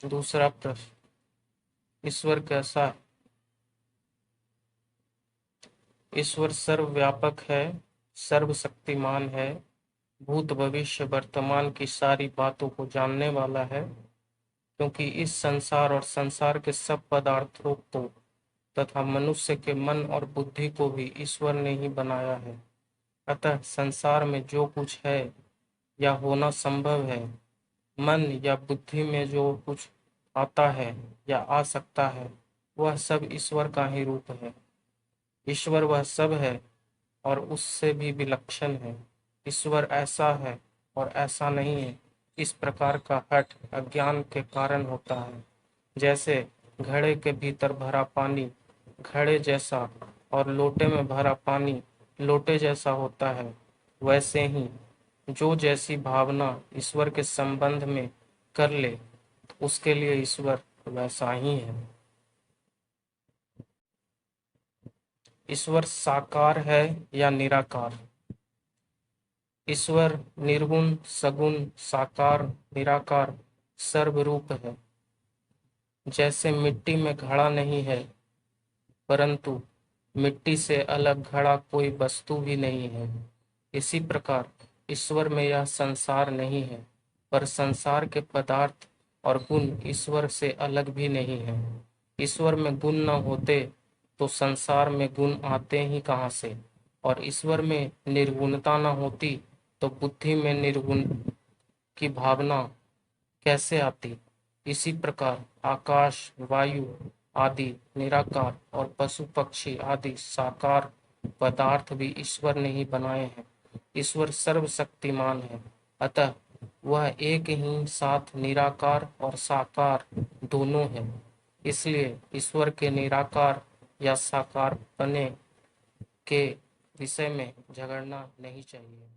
दूसरा प्रश्न, ईश्वर कैसा है? ईश्वर सर्वव्यापक है, सर्वशक्तिमान है, भूत भविष्य वर्तमान की सारी बातों को जानने वाला है, क्योंकि इस संसार और संसार के सब पदार्थों को तथा मनुष्य के मन और बुद्धि को भी ईश्वर ने ही बनाया है। अतः संसार में जो कुछ है या होना संभव है, मन या बुद्धि में जो कुछ आता है या आ सकता है, वह सब ईश्वर का ही रूप है। ईश्वर वह सब है और उससे भी विलक्षण है। ईश्वर ऐसा है और ऐसा नहीं है, इस प्रकार का हठ अज्ञान के कारण होता है। जैसे घड़े के भीतर भरा पानी घड़े जैसा और लोटे में भरा पानी लोटे जैसा होता है, वैसे ही जो जैसी भावना ईश्वर के संबंध में कर ले, उसके लिए ईश्वर वैसा ही है। ईश्वर साकार है या निराकार? ईश्वर निर्गुण, सगुण, साकार, निराकार, सर्वरूप है। जैसे मिट्टी में घड़ा नहीं है, परंतु मिट्टी से अलग घड़ा कोई वस्तु भी नहीं है, इसी प्रकार ईश्वर में यह संसार नहीं है, पर संसार के पदार्थ और गुण ईश्वर से अलग भी नहीं है। ईश्वर में गुण न होते तो संसार में गुण आते ही कहाँ से, और ईश्वर में निर्गुणता न होती तो बुद्धि में निर्गुण की भावना कैसे आती। इसी प्रकार आकाश, वायु आदि निराकार और पशु पक्षी आदि साकार पदार्थ भी ईश्वर ने ही बनाए हैं। ईश्वर सर्वशक्तिमान है, अतः वह एक ही साथ निराकार और साकार दोनों है। इसलिए ईश्वर के निराकार या साकार पने के विषय में झगड़ना नहीं चाहिए।